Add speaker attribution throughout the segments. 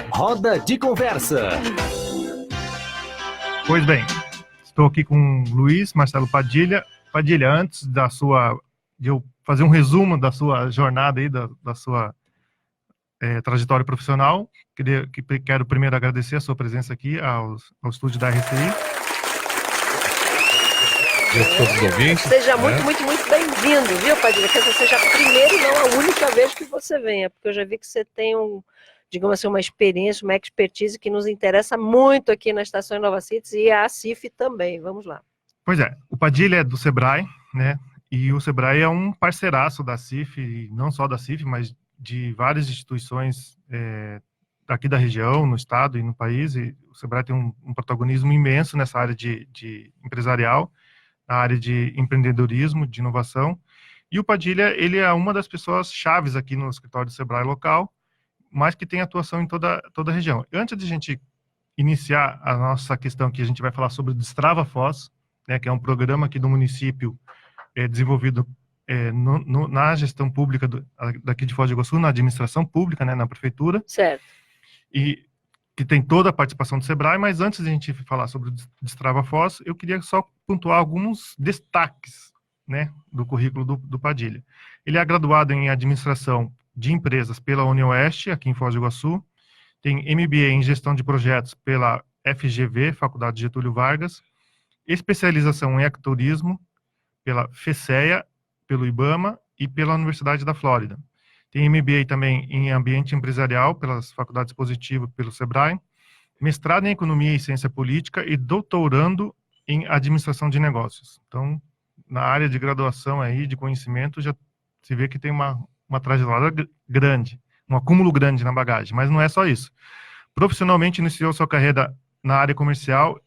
Speaker 1: Roda de conversa.
Speaker 2: Pois bem, estou aqui com o Luiz Marcelo Padilha. Padilha, antes de eu fazer um resumo da sua jornada aí, da sua trajetória profissional, quero primeiro agradecer a sua presença aqui ao estúdio da RCI.
Speaker 3: Todos os ouvintes.
Speaker 4: Seja muito bem-vindo, viu, Padilha? Que essa seja a primeira e não a única vez que você venha, porque eu já vi que você tem digamos assim, uma experiência, uma expertise que nos interessa muito aqui na Estação InovaCities e a CIF também. Vamos lá.
Speaker 2: Pois é, o Padilha é do Sebrae, né? E o Sebrae é um parceiraço da CIF, e não só da CIF, mas de várias instituições daqui da região, no estado e no país. E o Sebrae tem um protagonismo imenso nessa área de empresarial, na área de empreendedorismo, de inovação. E o Padilha, ele é uma das pessoas chaves aqui no escritório do Sebrae local, mas que tem atuação em toda a região. Antes de a gente iniciar a nossa questão aqui, a gente vai falar sobre o Destrava Foz, né, que é um programa aqui do município desenvolvido na gestão pública daqui de Foz do Iguaçu, na administração pública, né, na prefeitura.
Speaker 4: Certo.
Speaker 2: E que tem toda a participação do Sebrae, mas antes de a gente falar sobre o Destrava Foz, eu queria só pontuar alguns destaques, né, do currículo do Padilha. Ele é graduado em administração de empresas pela UniOeste, aqui em Foz do Iguaçu, tem MBA em gestão de projetos pela FGV, Faculdade Getúlio Vargas, especialização em ecoturismo pela FECEA, pelo IBAMA e pela Universidade da Flórida. Tem MBA também em ambiente empresarial pelas Faculdades Positivo pelo Sebrae, mestrado em economia e ciência política e doutorando em administração de negócios. Então, na área de graduação aí, de conhecimento, já se vê que tem uma trajetória grande, um acúmulo grande na bagagem, mas não é só isso. Profissionalmente, iniciou sua carreira na área comercial,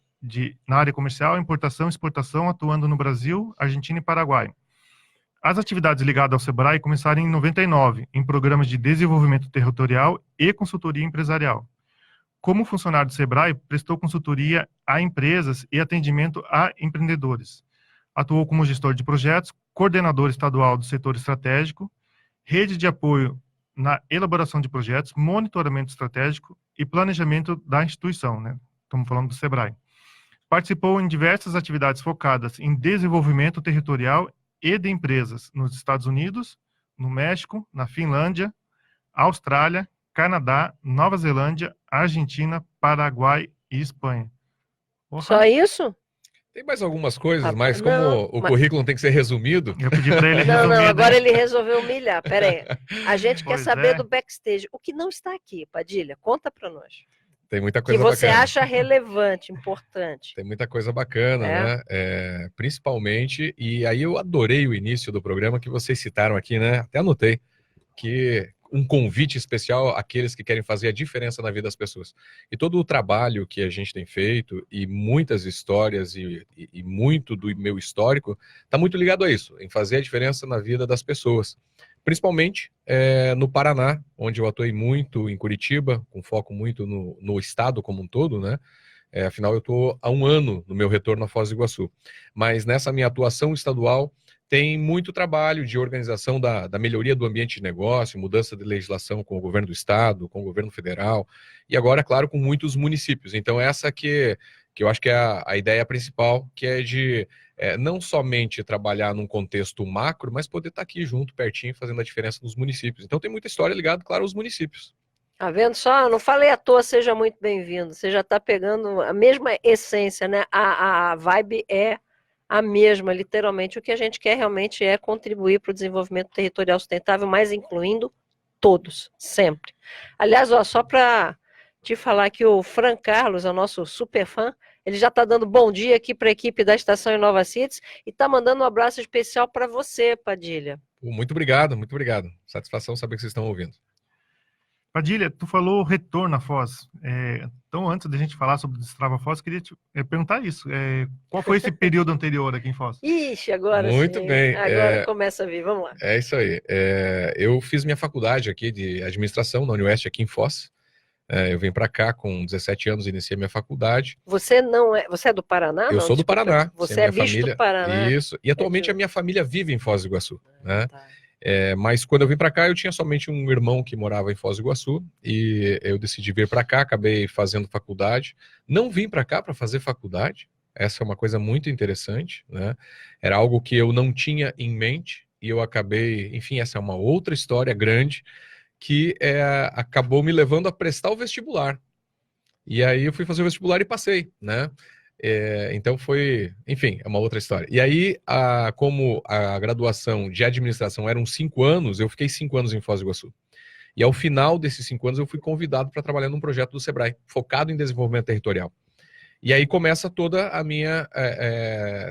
Speaker 2: importação e exportação, atuando no Brasil, Argentina e Paraguai. As atividades ligadas ao Sebrae começaram em 99, em programas de desenvolvimento territorial e consultoria empresarial. Como funcionário do Sebrae, prestou consultoria a empresas e atendimento a empreendedores. Atuou como gestor de projetos, coordenador estadual do setor estratégico, rede de apoio na elaboração de projetos, monitoramento estratégico e planejamento da instituição, né? Estamos falando do Sebrae. Participou em diversas atividades focadas em desenvolvimento territorial e de empresas nos Estados Unidos, no México, na Finlândia, Austrália, Canadá, Nova Zelândia, Argentina, Paraguai e Espanha.
Speaker 4: Porra. Só isso?
Speaker 3: Tem mais algumas coisas, mas como o currículo tem que ser resumido...
Speaker 2: Eu pedi para ele resumir.
Speaker 4: Não, agora ele resolveu humilhar. Pera aí. A gente quer saber do backstage. O que não está aqui, Padilha? Conta para nós.
Speaker 3: Tem muita coisa
Speaker 4: bacana. Que você
Speaker 3: bacana.
Speaker 4: acha relevante, importante.
Speaker 3: Tem muita coisa bacana, né? Principalmente, e aí eu adorei o início do programa que vocês citaram aqui, né? Até anotei, que um convite especial àqueles que querem fazer a diferença na vida das pessoas. E todo o trabalho que a gente tem feito, e muitas histórias, e muito do meu histórico, está muito ligado a isso, em fazer a diferença na vida das pessoas. Principalmente no Paraná, onde eu atuei muito, em Curitiba, com foco muito no estado como um todo, né? Afinal, eu estou há 1 ano no meu retorno a Foz do Iguaçu. Mas nessa minha atuação estadual, tem muito trabalho de organização da melhoria do ambiente de negócio, mudança de legislação com o governo do estado, com o governo federal, e agora, claro, com muitos municípios. Então, essa que eu acho que é a ideia principal, que é de não somente trabalhar num contexto macro, mas poder estar aqui junto, pertinho, fazendo a diferença nos municípios. Então, tem muita história ligada, claro, aos municípios.
Speaker 4: Tá vendo só? Eu não falei à toa, seja muito bem-vindo. Você já está pegando a mesma essência, né? A vibe é a mesma, literalmente. O que a gente quer realmente é contribuir para o desenvolvimento territorial sustentável, mas incluindo todos, sempre. Aliás, ó, só para te falar que o Fran Carlos, é o nosso super fã, ele já está dando bom dia aqui para a equipe da Estação InovaCities e está mandando um abraço especial para você, Padilha.
Speaker 3: Muito obrigado, muito obrigado. Satisfação saber que vocês estão ouvindo.
Speaker 2: Padilha, tu falou retorno à Foz. Então, antes da gente falar sobre o Destrava Foz, queria te perguntar isso. Qual foi esse período anterior aqui em Foz?
Speaker 4: Ixi, agora
Speaker 3: muito
Speaker 4: sim.
Speaker 3: Bem.
Speaker 4: Agora começa a vir, vamos lá.
Speaker 3: É isso aí. Eu fiz minha faculdade aqui de administração na UniOeste, aqui em Foz. Eu vim para cá com 17 anos, iniciei minha faculdade.
Speaker 4: Você é do Paraná?
Speaker 3: Eu sou do Paraná.
Speaker 4: Você é bicho do Paraná?
Speaker 3: Isso. E atualmente a minha família vive em Foz do Iguaçu. Né?
Speaker 4: Tá.
Speaker 3: Mas quando eu vim para cá, eu tinha somente um irmão que morava em Foz do Iguaçu, e eu decidi vir para cá, acabei fazendo faculdade. Não vim para cá para fazer faculdade, essa é uma coisa muito interessante, né? Era algo que eu não tinha em mente, e eu acabei, enfim, essa é uma outra história grande, que acabou me levando a prestar o vestibular. E aí eu fui fazer o vestibular e passei, né? Então foi, enfim, é uma outra história. E aí, como a graduação de administração eram 5 anos, eu fiquei 5 anos em Foz do Iguaçu. E ao final desses 5 anos eu fui convidado para trabalhar num projeto do Sebrae, focado em desenvolvimento territorial. E aí começa toda a minha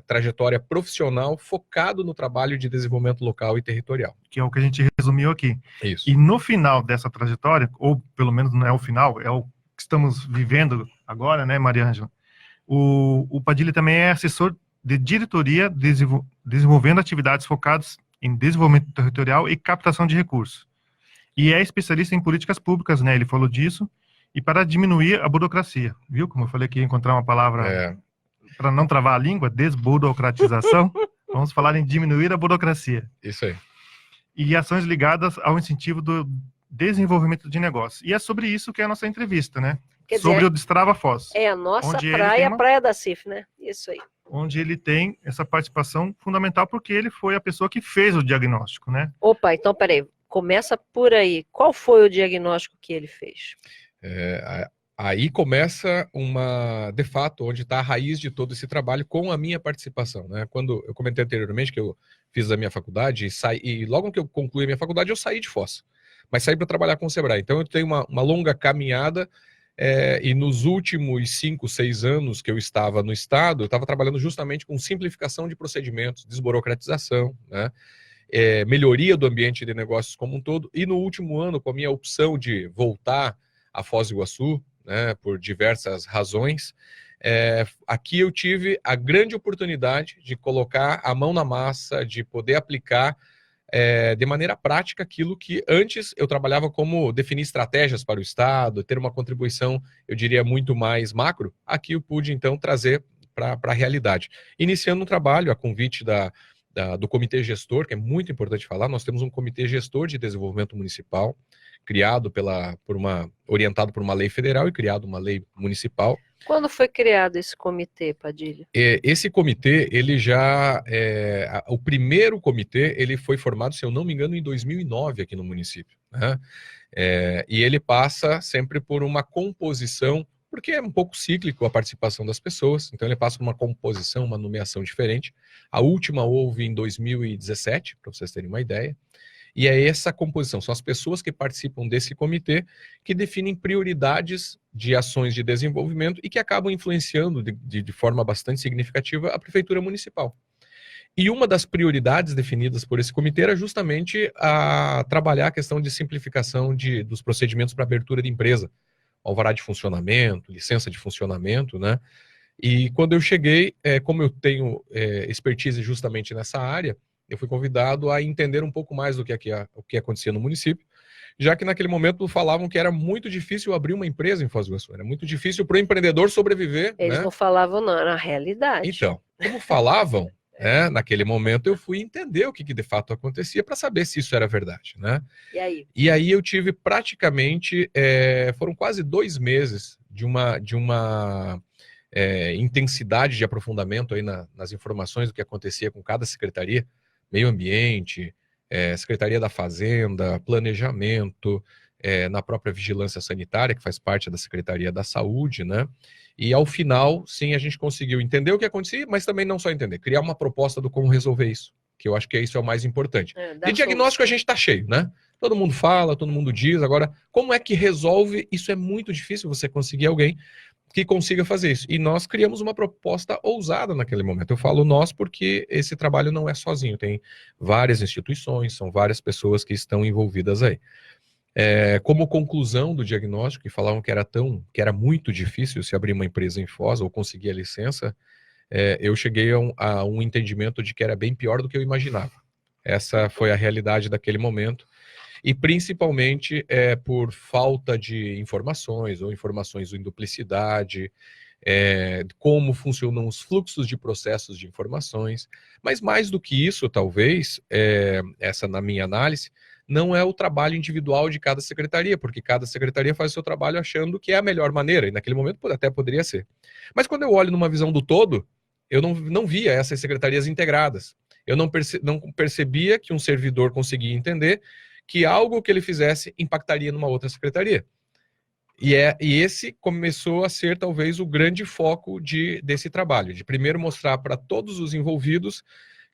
Speaker 3: trajetória profissional focado no trabalho de desenvolvimento local e territorial.
Speaker 2: Que é o que a gente resumiu aqui.
Speaker 3: Isso.
Speaker 2: E no final dessa trajetória, ou pelo menos não é o final, é o que estamos vivendo agora, né, Maria Ângela? O Padilha também é assessor de diretoria, desenvolvendo atividades focadas em desenvolvimento territorial e captação de recursos. E é especialista em políticas públicas, né? Ele falou disso. E para diminuir a burocracia. Viu como eu falei que ia encontrar uma palavra para não travar a língua? Desburocratização. Vamos falar em diminuir a burocracia.
Speaker 3: Isso aí.
Speaker 2: E ações ligadas ao incentivo do desenvolvimento de negócios. E é sobre isso que é a nossa entrevista, né?
Speaker 4: Quer
Speaker 2: sobre
Speaker 4: dizer,
Speaker 2: o Destrava Foz.
Speaker 4: É a nossa
Speaker 2: onde
Speaker 4: praia, a praia da CIF, né? Isso aí.
Speaker 2: Onde ele tem essa participação fundamental, porque ele foi a pessoa que fez o diagnóstico, né?
Speaker 4: Opa, então peraí, começa por aí. Qual foi o diagnóstico que ele fez?
Speaker 3: Aí começa de fato, onde está a raiz de todo esse trabalho com a minha participação, né? Quando eu comentei anteriormente que eu fiz a minha faculdade e logo que eu concluí a minha faculdade eu saí de Foz, mas saí para trabalhar com o Sebrae. Então eu tenho uma longa caminhada e nos últimos 5, 6 anos que eu estava no estado, eu estava trabalhando justamente com simplificação de procedimentos, desburocratização, né? Melhoria do ambiente de negócios como um todo, e no último ano, com a minha opção de voltar a Foz do Iguaçu, né, por diversas razões, aqui eu tive a grande oportunidade de colocar a mão na massa, de poder aplicar de maneira prática aquilo que antes eu trabalhava como definir estratégias para o Estado, ter uma contribuição, eu diria, muito mais macro. Aqui eu pude, então, trazer para a realidade. Iniciando um trabalho, a convite do Comitê Gestor, que é muito importante falar, nós temos um Comitê Gestor de Desenvolvimento Municipal, criado orientado por uma lei federal e criado uma lei municipal.
Speaker 4: Quando foi criado esse comitê, Padilha?
Speaker 3: Esse comitê, ele o primeiro comitê, ele foi formado, se eu não me engano, em 2009 aqui no município, né? E ele passa sempre por uma composição, porque é um pouco cíclico a participação das pessoas, então ele passa por uma composição, uma nomeação diferente. A última houve em 2017, para vocês terem uma ideia. E é essa composição, são as pessoas que participam desse comitê que definem prioridades de ações de desenvolvimento e que acabam influenciando de forma bastante significativa a prefeitura municipal. E uma das prioridades definidas por esse comitê era justamente trabalhar a questão de simplificação dos procedimentos para abertura de empresa, alvará de funcionamento, licença de funcionamento, né? E quando eu cheguei, como eu tenho expertise justamente nessa área, eu fui convidado a entender um pouco mais do que acontecia no município, já que naquele momento falavam que era muito difícil abrir uma empresa em Foz do Iguaçu, era muito difícil para o empreendedor sobreviver.
Speaker 4: Eles não falavam, não, era a realidade.
Speaker 3: Então, como falavam, naquele momento eu fui entender o que de fato acontecia para saber se isso era verdade, né? E aí eu tive praticamente, foram quase 2 meses de uma intensidade de aprofundamento aí nas informações do que acontecia com cada secretaria, Meio Ambiente, Secretaria da Fazenda, Planejamento, na própria Vigilância Sanitária, que faz parte da Secretaria da Saúde, né? E ao final, sim, a gente conseguiu entender o que acontecia, mas também não só entender, criar uma proposta do como resolver isso, que eu acho que isso é o mais importante. De diagnóstico a gente está cheio, né? Todo mundo fala, todo mundo diz, agora, como é que resolve? Isso é muito difícil você conseguir alguém que consiga fazer isso. E nós criamos uma proposta ousada naquele momento. Eu falo nós porque esse trabalho não é sozinho, tem várias instituições, são várias pessoas que estão envolvidas aí. Como conclusão do diagnóstico, que falavam que era muito difícil se abrir uma empresa em Foz ou conseguir a licença, eu cheguei a um entendimento de que era bem pior do que eu imaginava. Essa foi a realidade daquele momento. E principalmente por falta de informações ou informações em duplicidade, como funcionam os fluxos de processos de informações, mas mais do que isso, talvez, essa na minha análise, não é o trabalho individual de cada secretaria, porque cada secretaria faz o seu trabalho achando que é a melhor maneira, e naquele momento até poderia ser. Mas quando eu olho numa visão do todo, eu não via essas secretarias integradas. Eu não percebia que um servidor conseguia entender que algo que ele fizesse impactaria numa outra secretaria. E esse começou a ser talvez o grande foco desse trabalho, de primeiro mostrar para todos os envolvidos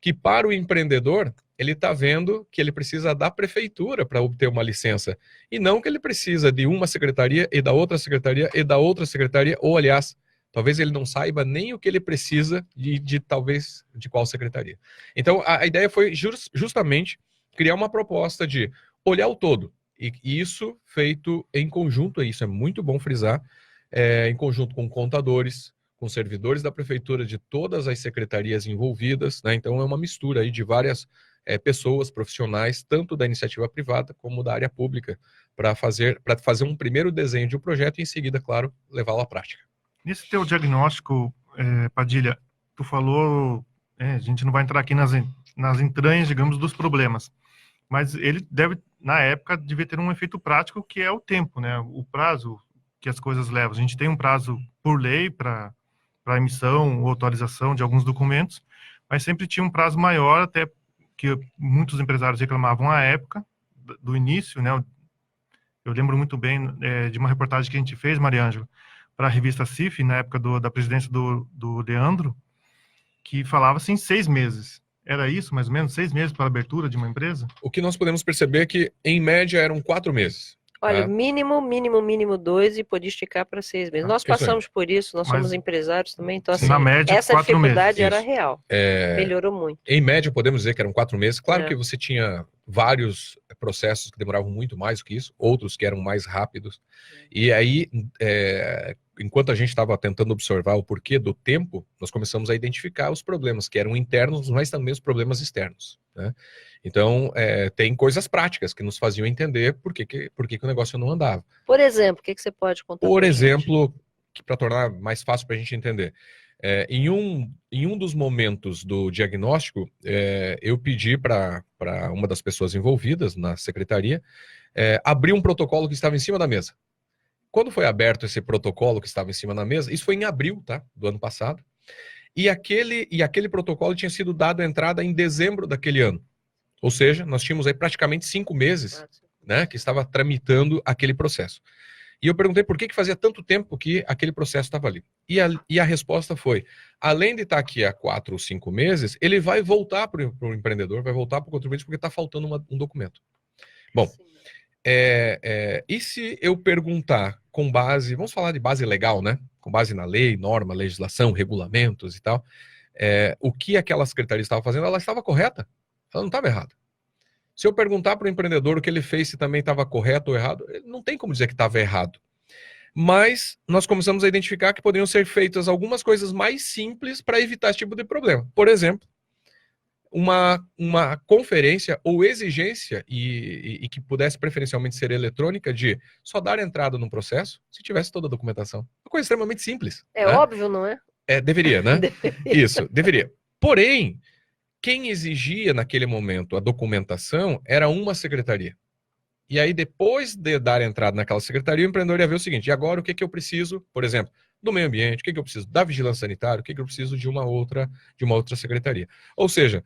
Speaker 3: que para o empreendedor, ele está vendo que ele precisa da prefeitura para obter uma licença, e não que ele precisa de uma secretaria e da outra secretaria e da outra secretaria, ou aliás, talvez ele não saiba nem o que ele precisa talvez de qual secretaria. Então a ideia foi justamente criar uma proposta de olhar o todo, e isso feito em conjunto, e isso é muito bom frisar, em conjunto com contadores, com servidores da prefeitura de todas as secretarias envolvidas, né? Então é uma mistura aí de várias pessoas profissionais, tanto da iniciativa privada como da área pública, para fazer um primeiro desenho de um projeto e em seguida, claro, levá-lo à prática.
Speaker 2: Nesse teu diagnóstico, Padilha, tu falou, a gente não vai entrar aqui nas entranhas, digamos, dos problemas, mas ele na época, devia ter um efeito prático, que é o tempo, né? O prazo que as coisas levam. A gente tem um prazo por lei para emissão ou atualização de alguns documentos, mas sempre tinha um prazo maior, até que muitos empresários reclamavam à época do início, né? Eu lembro muito bem de uma reportagem que a gente fez, Maria Ângela, para a revista CIF, na época da presidência do Leandro, que falava assim 6 meses. Era isso, mais ou menos, 6 meses para a abertura de uma empresa?
Speaker 3: O que nós podemos perceber é que, em média, eram 4 meses.
Speaker 4: Olha, mínimo 2 e podia esticar para 6 meses. Nós passamos por isso, nós somos empresários também, então assim,
Speaker 2: na média,
Speaker 4: essa dificuldade era
Speaker 3: Isso.
Speaker 4: real. Melhorou muito.
Speaker 3: Em média, podemos dizer que eram 4 meses. Claro que você tinha vários processos que demoravam muito mais do que isso, outros que eram mais rápidos. E aí, enquanto a gente estava tentando observar o porquê do tempo, nós começamos a identificar os problemas que eram internos, mas também os problemas externos, né? Então, tem coisas práticas que nos faziam entender por que o negócio não andava.
Speaker 4: Por exemplo, o que você pode contar?
Speaker 3: Por exemplo, para tornar mais fácil para a gente entender, em um dos momentos do diagnóstico, eu pedi para uma das pessoas envolvidas na secretaria abrir um protocolo que estava em cima da mesa. Quando foi aberto esse protocolo que estava em cima da mesa, isso foi em abril, tá, do ano passado, e aquele protocolo tinha sido dado entrada em dezembro daquele ano. Ou seja, nós tínhamos aí praticamente 5 meses, né, que estava tramitando aquele processo. E eu perguntei por que fazia tanto tempo que aquele processo estava ali. E a resposta foi, além de estar aqui há 4 ou 5 meses, ele vai voltar para o empreendedor, vai voltar para o contribuinte, porque está faltando um documento. Bom, e se eu perguntar com base, vamos falar de base legal, né? Com base na lei, norma, legislação, regulamentos e tal, o que aquela secretaria estava fazendo, ela estava correta. Ela não estava errada. Se eu perguntar para o empreendedor o que ele fez, se também estava correto ou errado, ele não tem como dizer que estava errado. Mas nós começamos a identificar que poderiam ser feitas algumas coisas mais simples para evitar esse tipo de problema. Por exemplo, uma conferência ou exigência, e que pudesse preferencialmente ser eletrônica, de só dar entrada no processo se tivesse toda a documentação. Uma coisa extremamente simples.
Speaker 4: É,
Speaker 3: né?
Speaker 4: óbvio, não é?
Speaker 3: Deveria, né?
Speaker 4: Deveria.
Speaker 3: Isso, deveria. Porém, quem exigia naquele momento a documentação era uma secretaria. E aí, depois de dar entrada naquela secretaria, o empreendedor ia ver o seguinte: e agora o que eu preciso, por exemplo, do meio ambiente, o que eu preciso da vigilância sanitária, o que eu preciso de uma outra secretaria. Ou seja,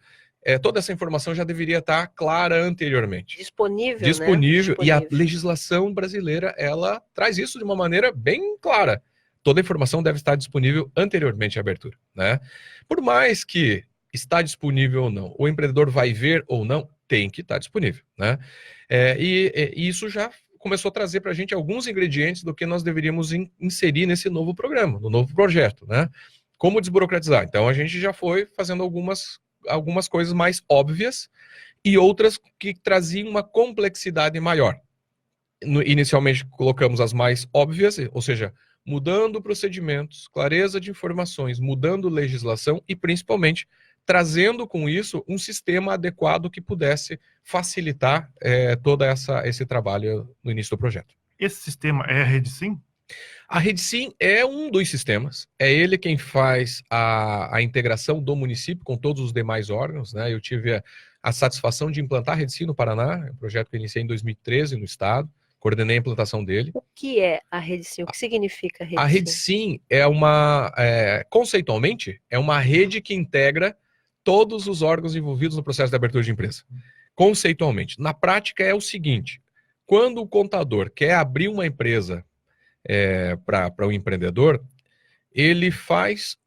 Speaker 3: toda essa informação já deveria estar clara anteriormente.
Speaker 4: Disponível, né?
Speaker 3: E a legislação brasileira, ela traz isso de uma maneira bem clara. Toda a informação deve estar disponível anteriormente à abertura, né? Por mais que está disponível ou não, o empreendedor vai ver ou não, tem que estar disponível, né? E isso já começou a trazer para a gente alguns ingredientes do que nós deveríamos inserir nesse novo programa, no novo projeto, né? Como desburocratizar? Então, a gente já foi fazendo algumas coisas mais óbvias e outras que traziam uma complexidade maior. Inicialmente, colocamos as mais óbvias, ou seja, mudando procedimentos, clareza de informações, mudando legislação e, principalmente, trazendo com isso um sistema adequado que pudesse facilitar todo esse trabalho no início do projeto.
Speaker 2: Esse sistema é a Rede Sim?
Speaker 3: A RedeSim é um dos sistemas, é ele quem faz a integração do município com todos os demais órgãos, né? Eu tive a satisfação de implantar a RedeSim no Paraná, um projeto que eu iniciei em 2013 no estado, coordenei a implantação dele.
Speaker 4: O que é a RedeSim? O que significa a RedeSim?
Speaker 3: A RedeSim conceitualmente, é uma rede que integra todos os órgãos envolvidos no processo de abertura de empresa. Conceitualmente. Na prática é o seguinte, quando o contador quer abrir uma empresa para o empreendedor, ele faz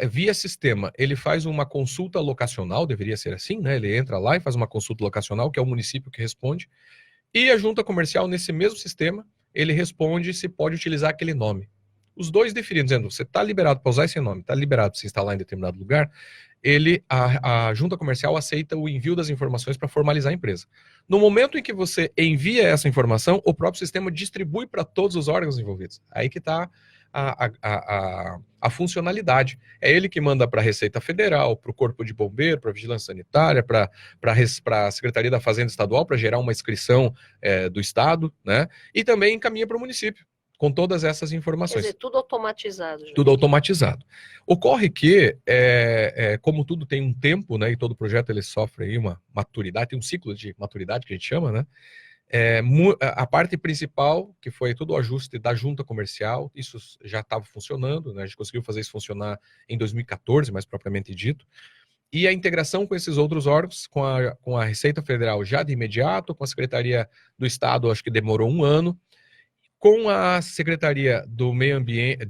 Speaker 3: via sistema, ele faz uma consulta locacional, deveria ser assim, né? Ele entra lá e faz uma consulta locacional, que é o município que responde, e a junta comercial, nesse mesmo sistema, ele responde se pode utilizar aquele nome. Os dois definindo, dizendo, você está liberado para usar esse nome, está liberado para se instalar em determinado lugar, a junta comercial aceita o envio das informações para formalizar a empresa. No momento em que você envia essa informação, o próprio sistema distribui para todos os órgãos envolvidos. Aí que está a funcionalidade. É ele que manda para a Receita Federal, para o Corpo de Bombeiro, para a Vigilância Sanitária, para a Secretaria da Fazenda Estadual, para gerar uma inscrição do Estado, né? E também encaminha para o município, com todas essas informações.
Speaker 4: Quer dizer, tudo automatizado. Gente.
Speaker 3: Tudo automatizado. Ocorre que, como tudo tem um tempo, né, e todo projeto ele sofre aí uma maturidade, tem um ciclo de maturidade que a gente chama, né? A parte principal, que foi todo o ajuste da junta comercial, isso já estava funcionando, né? A gente conseguiu fazer isso funcionar em 2014, mais propriamente dito. E a integração com esses outros órgãos, com a Receita Federal já de imediato, com a Secretaria do Estado, acho que demorou 1 ano, com a Secretaria do Meio Ambiente,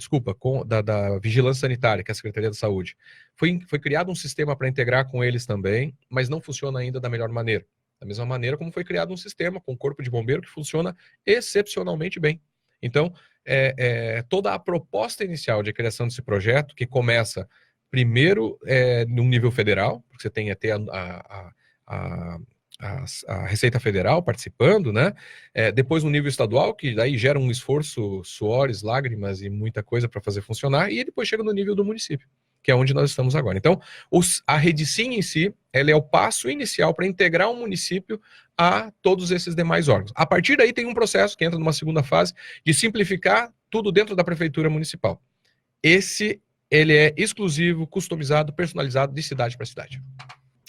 Speaker 3: da Vigilância Sanitária, que é a Secretaria da Saúde, foi criado um sistema para integrar com eles também, mas não funciona ainda da melhor maneira. Da mesma maneira como foi criado um sistema com o Corpo de Bombeiro que funciona excepcionalmente bem. Então, toda a proposta inicial de criação desse projeto, que começa primeiro num nível federal, porque você tem até a Receita Federal participando, né? Depois no nível estadual, que daí gera um esforço, suores, lágrimas e muita coisa para fazer funcionar, e depois chega no nível do município, que é onde nós estamos agora. Então, a RedeSim em si, ela é o passo inicial para integrar um município a todos esses demais órgãos. A partir daí tem um processo que entra numa segunda fase de simplificar tudo dentro da prefeitura municipal. Ele é exclusivo, customizado, personalizado de cidade para cidade.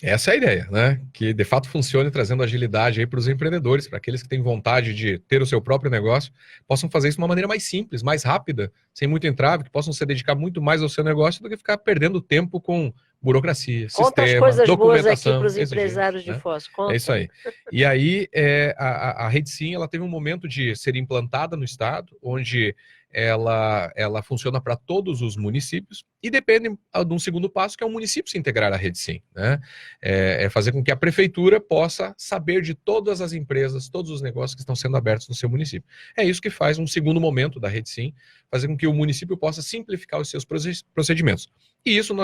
Speaker 3: Essa é a ideia, né? Que de fato funcione trazendo agilidade aí para os empreendedores, para aqueles que têm vontade de ter o seu próprio negócio, possam fazer isso de uma maneira mais simples, mais rápida, sem muito entrave, que possam se dedicar muito mais ao seu negócio do que ficar perdendo tempo com burocracia,
Speaker 4: Conta
Speaker 3: sistema,
Speaker 4: as coisas boas aqui
Speaker 3: documentação.
Speaker 4: para os empresários de Foz. Conta.
Speaker 3: É isso aí. E aí, a RedeSim, ela teve um momento de ser implantada no estado, onde ela funciona para todos os municípios e depende de um segundo passo, que é o município se integrar à RedeSim, né? Fazer com que a prefeitura possa saber de todas as empresas, todos os negócios que estão sendo abertos no seu município. É isso que faz um segundo momento da RedeSim, fazer com que o município possa simplificar os seus procedimentos. E isso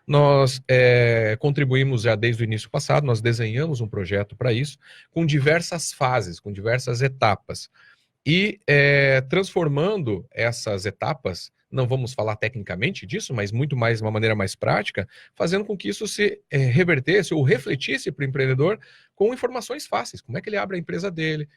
Speaker 3: nós contribuímos já desde o início passado, nós desenhamos um projeto para isso, com diversas fases, com diversas etapas. E transformando essas etapas, não vamos falar tecnicamente disso, mas muito mais de uma maneira mais prática, fazendo com que isso se revertesse ou refletisse para o empreendedor com informações fáceis. Como é que ele abre a empresa dele,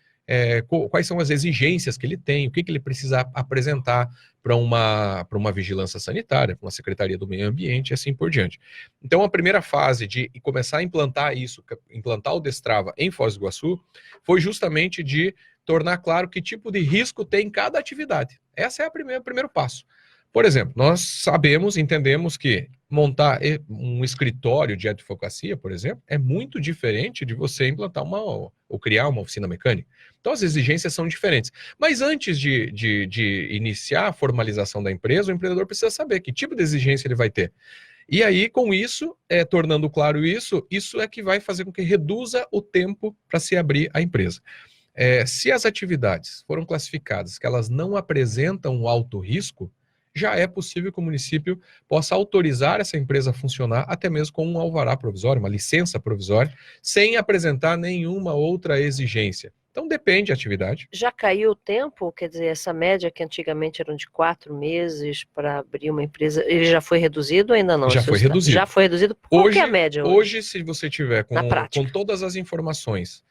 Speaker 3: quais são as exigências que ele tem, o que ele precisa apresentar para uma vigilância sanitária, para uma Secretaria do Meio Ambiente e assim por diante. Então, a primeira fase de começar a implantar o Destrava em Foz do Iguaçu, foi justamente de tornar claro que tipo de risco tem cada atividade. Esse é o primeiro passo. Por exemplo, nós entendemos que montar um escritório de advocacia, por exemplo, é muito diferente de você implantar ou criar uma oficina mecânica. Então, as exigências são diferentes. Mas antes de iniciar a formalização da empresa, o empreendedor precisa saber que tipo de exigência ele vai ter. E aí, com isso, tornando claro isso é que vai fazer com que reduza o tempo para se abrir a empresa. Se as atividades foram classificadas que elas não apresentam alto risco, já é possível que o município possa autorizar essa empresa a funcionar até mesmo com um alvará provisório, uma licença provisória, sem apresentar nenhuma outra exigência. Então depende da atividade.
Speaker 4: Já caiu o tempo? Quer dizer, essa média que antigamente eram de 4 meses para abrir uma empresa, ele já foi reduzido ou ainda não?
Speaker 3: Já foi reduzido.
Speaker 4: Já foi reduzido? Qual que é a média hoje?
Speaker 3: Hoje, se você tiver com todas as informações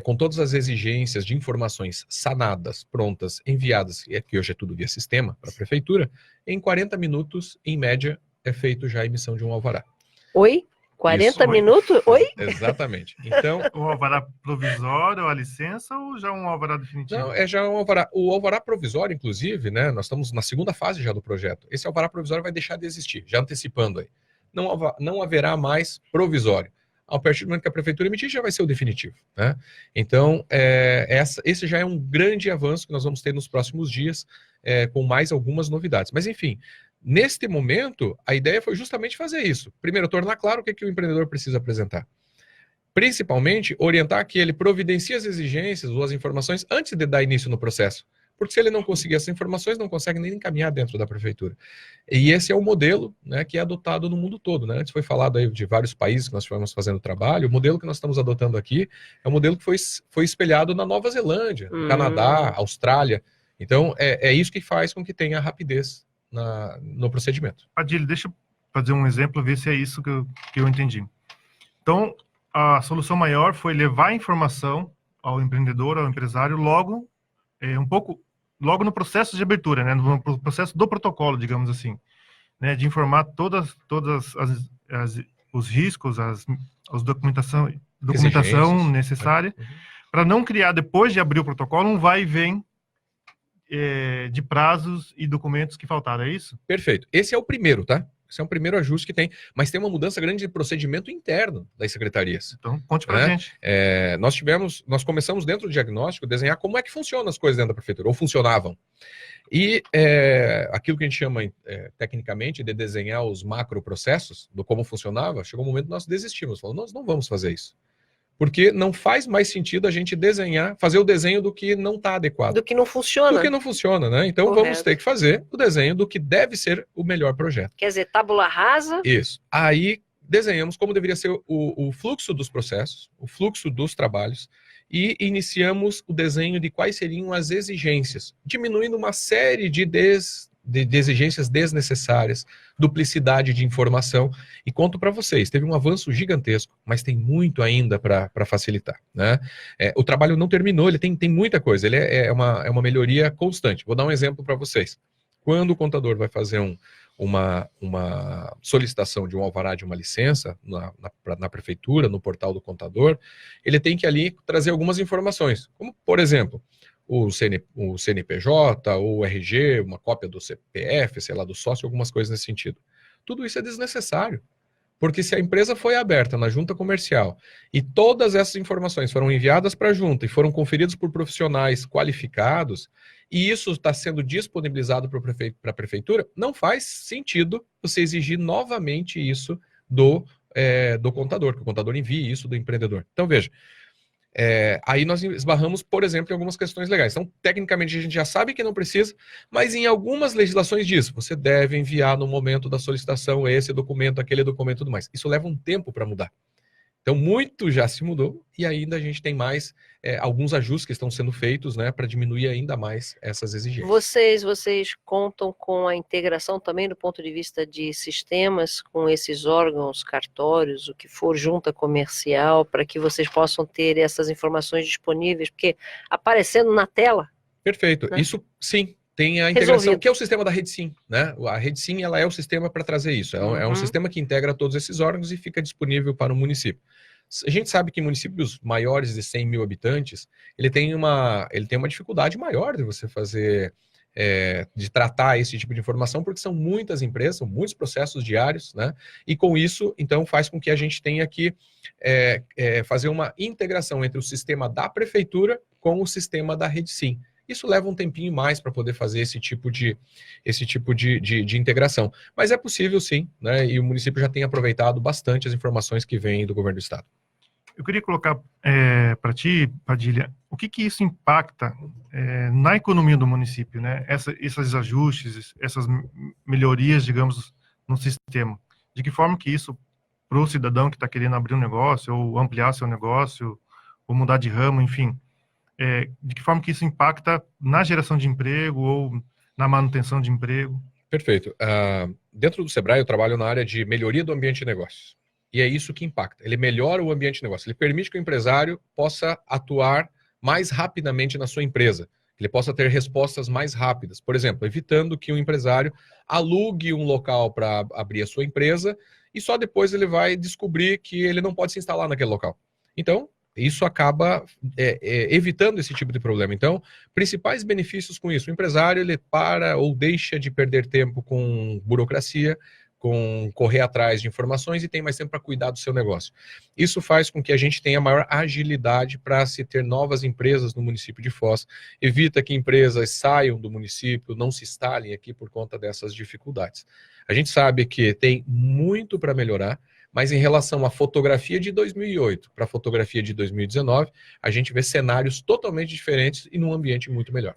Speaker 3: com todas as exigências de informações sanadas, prontas, enviadas, que hoje é tudo via sistema para a prefeitura, em 40 minutos, em média, é feito já a emissão de um alvará.
Speaker 4: Oi? 40
Speaker 3: Isso.
Speaker 4: minutos? Oi?
Speaker 3: Exatamente. Então,
Speaker 2: O alvará provisório, a licença ou já um alvará definitivo?
Speaker 3: não, é já um alvará. O alvará provisório, inclusive, né? Nós estamos na segunda fase já do projeto. Esse alvará provisório vai deixar de existir, já antecipando aí. Não haverá mais provisório. A partir do momento que a prefeitura emitir, já vai ser o definitivo, né? Então, esse já é um grande avanço que nós vamos ter nos próximos dias, com mais algumas novidades. Mas, enfim, neste momento, a ideia foi justamente fazer isso. Primeiro, tornar claro o que o empreendedor precisa apresentar. Principalmente, orientar que ele providencie as exigências ou as informações antes de dar início no processo. Porque se ele não conseguir essas informações, não consegue nem encaminhar dentro da prefeitura. E esse é o modelo, né, que é adotado no mundo todo, né? Antes foi falado aí de vários países que nós fomos fazendo trabalho. O modelo que nós estamos adotando aqui é um modelo que foi espelhado na Nova Zelândia, no Canadá, Austrália. Então, é isso que faz com que tenha rapidez no procedimento.
Speaker 2: Padilha, deixa eu fazer um exemplo, ver se é isso que eu entendi. Então, a solução maior foi levar a informação ao empreendedor, ao empresário, logo no processo de abertura, né, no processo do protocolo, digamos assim, né, de informar todas os riscos, as documentação necessária, para não criar, depois de abrir o protocolo, um vai e vem de prazos e documentos que faltaram, é isso?
Speaker 3: Perfeito. Esse é o primeiro, tá? Esse é o primeiro ajuste que tem. Mas tem uma mudança grande de procedimento interno das secretarias.
Speaker 2: Então, conte pra gente.
Speaker 3: Nós começamos dentro do diagnóstico a desenhar como é que funcionam as coisas dentro da prefeitura, ou funcionavam. E aquilo que a gente chama tecnicamente de desenhar os macroprocessos, do como funcionava, chegou um momento que nós desistimos. Falamos, nós não vamos fazer isso. Porque não faz mais sentido a gente fazer o desenho do que não está adequado.
Speaker 4: Do que não funciona.
Speaker 3: Do que não funciona, né? Então
Speaker 4: Correto.
Speaker 3: Vamos ter que fazer o desenho do que deve ser o melhor projeto.
Speaker 4: Quer dizer, tábula rasa.
Speaker 3: Isso. Aí desenhamos como deveria ser o fluxo dos processos, o fluxo dos trabalhos, e iniciamos o desenho de quais seriam as exigências, diminuindo uma série de exigências desnecessárias, duplicidade de informação, e conto para vocês, teve um avanço gigantesco, mas tem muito ainda para facilitar, né? O trabalho não terminou, ele tem muita coisa, ele é uma melhoria constante. Vou dar um exemplo para vocês. Quando o contador vai fazer uma solicitação de um alvará de uma licença na prefeitura, no portal do contador, ele tem que ali trazer algumas informações, como, por exemplo, o CNPJ, ou o RG, uma cópia do CPF, sei lá, do sócio, algumas coisas nesse sentido. Tudo isso é desnecessário, porque se a empresa foi aberta na junta comercial e todas essas informações foram enviadas para a junta e foram conferidas por profissionais qualificados, e isso está sendo disponibilizado para a prefeitura, não faz sentido você exigir novamente isso do contador, que o contador envie isso do empreendedor. Então, veja, aí nós esbarramos, por exemplo, em algumas questões legais. Então, tecnicamente, a gente já sabe que não precisa, mas em algumas legislações diz, você deve enviar no momento da solicitação esse documento, aquele documento e tudo mais. Isso leva um tempo para mudar. Então, muito já se mudou e ainda a gente tem mais alguns ajustes que estão sendo feitos, né, para diminuir ainda mais essas exigências.
Speaker 4: Vocês contam com a integração também do ponto de vista de sistemas com esses órgãos, cartórios, o que for, junta comercial, para que vocês possam ter essas informações disponíveis, porque aparecendo na tela.
Speaker 3: Perfeito.
Speaker 4: Né?
Speaker 3: Isso, sim. Tem a integração,
Speaker 4: Resolvido.
Speaker 3: que é o sistema da RedeSim, né? A RedeSim, ela é o sistema para trazer isso. É um sistema que integra todos esses órgãos e fica disponível para o município. A gente sabe que municípios maiores de 100 mil habitantes, ele tem uma dificuldade maior de você fazer, de tratar esse tipo de informação, porque são muitas empresas, são muitos processos diários, né? E com isso, então, faz com que a gente tenha que fazer uma integração entre o sistema da prefeitura com o sistema da RedeSim. Isso leva um tempinho mais para poder fazer esse tipo de integração. Mas é possível sim, né? E o município já tem aproveitado bastante as informações que vêm do governo do estado.
Speaker 2: Eu queria colocar para ti, Padilha, o que isso impacta na economia do município, né? Esses ajustes, essas melhorias, digamos, no sistema. De que forma que isso, para o cidadão que está querendo abrir um negócio, ou ampliar seu negócio, ou mudar de ramo, enfim, de que forma que isso impacta na geração de emprego ou na manutenção de emprego?
Speaker 3: Perfeito. Dentro do Sebrae, eu trabalho na área de melhoria do ambiente de negócios. E é isso que impacta. Ele melhora o ambiente de negócio. Ele permite que o empresário possa atuar mais rapidamente na sua empresa. Ele possa ter respostas mais rápidas. Por exemplo, evitando que o empresário alugue um local para abrir a sua empresa e só depois ele vai descobrir que ele não pode se instalar naquele local. Então, isso acaba evitando esse tipo de problema. Então, principais benefícios com isso. O empresário ele para ou deixa de perder tempo com burocracia, com correr atrás de informações e tem mais tempo para cuidar do seu negócio. Isso faz com que a gente tenha maior agilidade para se ter novas empresas no município de Foz, evita que empresas saiam do município, não se instalem aqui por conta dessas dificuldades. A gente sabe que tem muito para melhorar, mas em relação à fotografia de 2008 para a fotografia de 2019, a gente vê cenários totalmente diferentes e num ambiente muito melhor.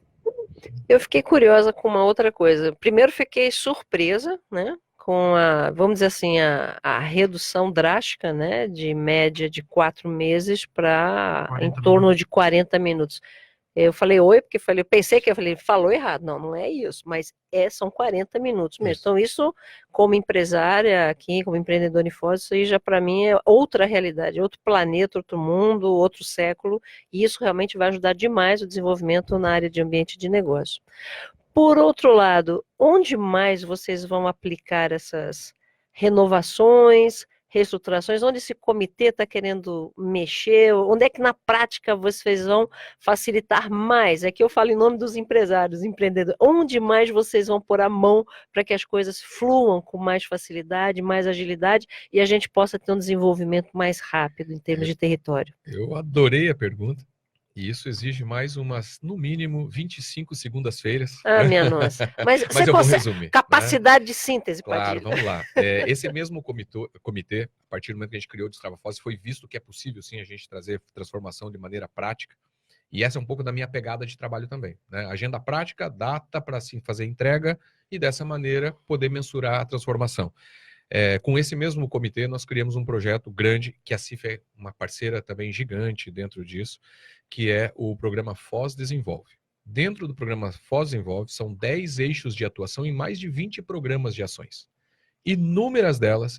Speaker 4: Eu fiquei curiosa com uma outra coisa. Primeiro, fiquei surpresa, né? Com a, vamos dizer assim, a redução drástica, né, de média de 4 meses para em torno de 40 minutos. Eu falei oi, porque eu pensei que falou errado. Não, não é isso, mas são 40 minutos mesmo. Então isso, como empresária aqui, como empreendedora em Foz, isso aí já para mim é outra realidade, outro planeta, outro mundo, outro século, e isso realmente vai ajudar demais o desenvolvimento na área de ambiente de negócio. Por outro lado, onde mais vocês vão aplicar essas renovações, reestruturações? Onde esse comitê está querendo mexer? Onde é que na prática vocês vão facilitar mais? Aqui eu falo em nome dos empresários, empreendedores. Onde mais vocês vão pôr a mão para que as coisas fluam com mais facilidade, mais agilidade e a gente possa ter um desenvolvimento mais rápido em termos de território?
Speaker 3: Eu adorei a pergunta. E isso exige mais umas, no mínimo, 25 segundas-feiras.
Speaker 4: Ah, minha nossa. Mas você
Speaker 3: eu vou
Speaker 4: consegue
Speaker 3: resumir.
Speaker 4: capacidade de síntese,
Speaker 3: Claro,
Speaker 4: Padilha.
Speaker 3: vamos lá. Esse mesmo comitê, a partir do momento que a gente criou o Destrava Foz, foi visto que é possível, sim, a gente trazer transformação de maneira prática. E essa é um pouco da minha pegada de trabalho também, né? Agenda prática, data para assim, fazer entrega e, dessa maneira, poder mensurar a transformação. Com esse mesmo comitê, nós criamos um projeto grande, que a CIF é uma parceira também gigante dentro disso, que é o programa Foz Desenvolve. Dentro do programa Foz Desenvolve, são 10 eixos de atuação em mais de 20 programas de ações. Inúmeras delas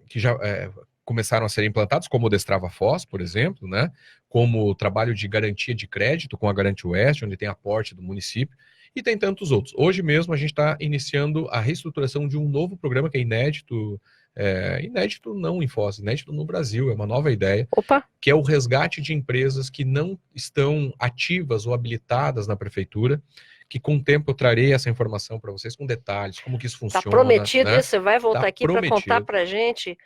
Speaker 3: que já começaram a ser implantados, como o Destrava Foz, por exemplo, né? Como o trabalho de garantia de crédito com a Garante Oeste, onde tem aporte do município, e tem tantos outros. Hoje mesmo a gente está iniciando a reestruturação de um novo programa que é inédito, inédito não em Foz, inédito no Brasil, é uma nova ideia, que é o resgate de empresas que não estão ativas ou habilitadas na prefeitura, que com o tempo eu trarei essa informação para vocês com detalhes, como que isso funciona.
Speaker 4: Está prometido,
Speaker 3: né?
Speaker 4: Isso, você vai voltar aqui para contar para a gente.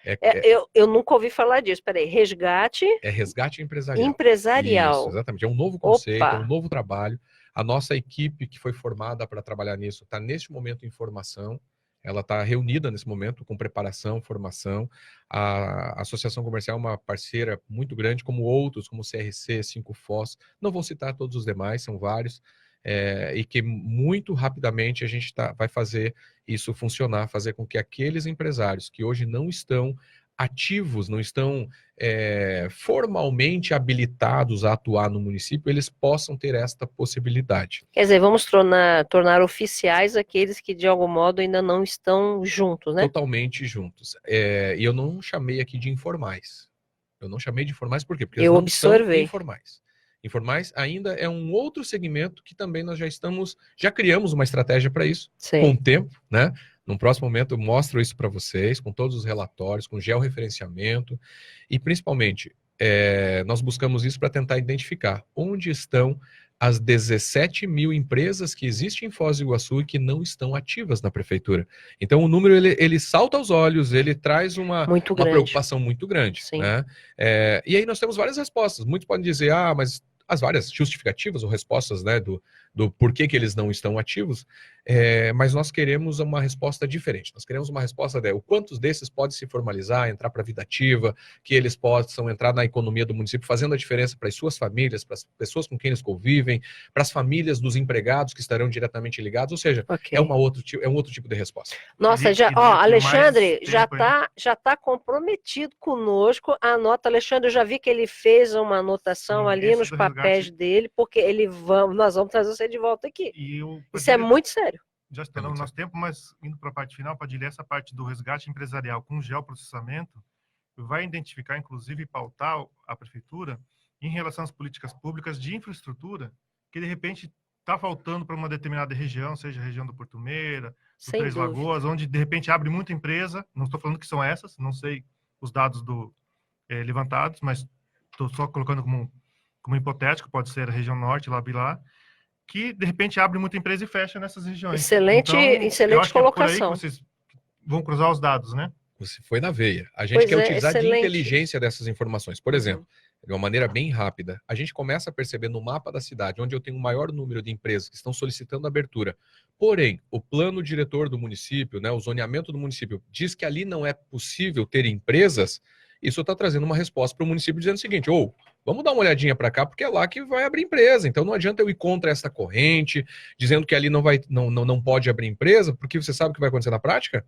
Speaker 4: Eu nunca ouvi falar disso, peraí, resgate...
Speaker 3: É resgate empresarial.
Speaker 4: Empresarial.
Speaker 3: Isso, exatamente, é um novo conceito, é um novo trabalho. A nossa equipe que foi formada para trabalhar nisso está neste momento em formação, ela está reunida nesse momento com preparação, formação. A Associação Comercial é uma parceira muito grande, como outros, como o CRC, 5 Foz, não vou citar todos os demais, são vários, e que muito rapidamente a gente vai fazer isso funcionar, fazer com que aqueles empresários que hoje não estão ativos, não estão formalmente habilitados a atuar no município, eles possam ter esta possibilidade.
Speaker 4: Quer dizer, vamos tornar oficiais aqueles que de algum modo ainda não estão juntos, né?
Speaker 3: Totalmente juntos. E eu não chamei aqui de informais. Eu não chamei de informais por quê? Porque
Speaker 4: eu
Speaker 3: eles não
Speaker 4: observei.
Speaker 3: são informais. Informais ainda é um outro segmento que também nós já criamos uma estratégia para isso,
Speaker 4: Sim.
Speaker 3: Com o tempo, né? No próximo momento eu mostro isso para vocês, com todos os relatórios, com georreferenciamento e principalmente nós buscamos isso para tentar identificar onde estão as 17 mil empresas que existem em Foz do Iguaçu e que não estão ativas na prefeitura. Então o número ele salta aos olhos, ele traz uma preocupação muito grande.
Speaker 4: Sim.
Speaker 3: Né? E aí nós temos várias respostas. Muitos podem dizer, mas as várias justificativas ou respostas, né, do porquê que eles não estão ativos, mas nós queremos uma resposta diferente. Nós queremos uma resposta o quantos desses podem se formalizar, entrar para a vida ativa, que eles possam entrar na economia do município, fazendo a diferença para as suas famílias, para as pessoas com quem eles convivem, para as famílias dos empregados que estarão diretamente ligados, ou seja, é um outro tipo de resposta.
Speaker 4: Nossa, Alexandre já tá comprometido conosco. Anota, Alexandre, eu já vi que ele fez uma anotação ali nos papéis dele, porque nós vamos trazer você de volta aqui. Isso é muito sério.
Speaker 2: já estouramos o nosso tempo, mas indo para a parte final, Padilha, essa parte do resgate empresarial com geoprocessamento vai identificar, inclusive, e pautar a prefeitura em relação às políticas públicas de infraestrutura que, de repente, está faltando para uma determinada região, seja a região do Porto Meira, do
Speaker 4: Sem
Speaker 2: Três
Speaker 4: dúvida.
Speaker 2: Lagoas, onde, de repente, abre muita empresa. Não estou falando que são essas, não sei os dados levantados, mas estou só colocando como hipotético, pode ser a região norte, lá, que, de repente, abre muita empresa e fecha nessas regiões.
Speaker 4: Excelente,
Speaker 2: Então, eu
Speaker 4: excelente
Speaker 2: acho que é por aí que
Speaker 4: colocação.
Speaker 2: vocês vão cruzar os dados, né?
Speaker 3: Você foi na veia. A gente
Speaker 4: Pois
Speaker 3: quer
Speaker 4: é,
Speaker 3: utilizar de
Speaker 4: excelente.
Speaker 3: inteligência dessas informações. Por exemplo, de uma maneira bem rápida, a gente começa a perceber no mapa da cidade, onde eu tenho um maior número de empresas que estão solicitando abertura. Porém, o plano diretor do município, né, o zoneamento do município, diz que ali não é possível ter empresas. Isso está trazendo uma resposta para o município dizendo o seguinte: vamos dar uma olhadinha para cá, porque é lá que vai abrir empresa. Então não adianta eu ir contra essa corrente, dizendo que ali não pode abrir empresa, porque você sabe o que vai acontecer na prática?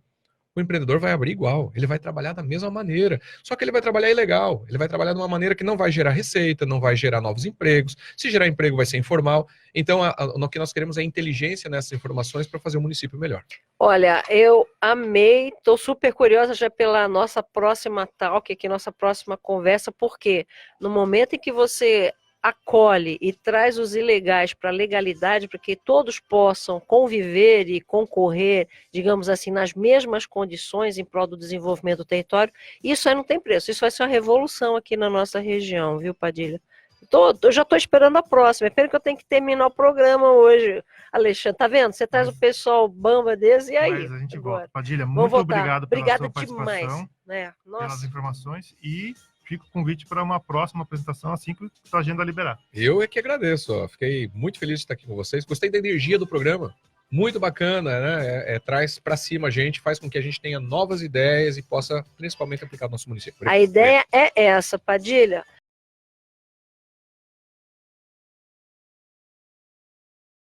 Speaker 3: O empreendedor vai abrir igual, ele vai trabalhar da mesma maneira, só que ele vai trabalhar ilegal, ele vai trabalhar de uma maneira que não vai gerar receita, não vai gerar novos empregos, se gerar emprego vai ser informal. Então, o que nós queremos é inteligência nessas informações para fazer o município melhor.
Speaker 4: Olha, eu amei, estou super curiosa já pela nossa próxima talk, aqui, nossa próxima conversa, porque no momento em que você acolhe e traz os ilegais para a legalidade, para que todos possam conviver e concorrer, digamos assim, nas mesmas condições em prol do desenvolvimento do território, isso aí não tem preço, isso vai ser uma revolução aqui na nossa região, viu, Padilha? Eu já estou esperando a próxima, é pena que eu tenho que terminar o programa hoje, Alexandre, tá vendo? Você traz o pessoal bamba desse, e aí?
Speaker 2: Mas a gente
Speaker 4: Agora?
Speaker 2: volta. Padilha,
Speaker 4: Vamos
Speaker 2: muito
Speaker 4: voltar.
Speaker 2: obrigado pela
Speaker 4: Obrigada
Speaker 2: sua participação,
Speaker 4: demais.
Speaker 2: pelas
Speaker 4: Nossa.
Speaker 2: informações, e fica o convite para uma próxima apresentação assim que a agenda liberar.
Speaker 3: Eu é que agradeço, fiquei muito feliz de estar aqui com vocês, gostei da energia do programa, muito bacana, né? Traz para cima a gente, faz com que a gente tenha novas ideias e possa principalmente aplicar no nosso município.
Speaker 4: A ideia é essa, Padilha.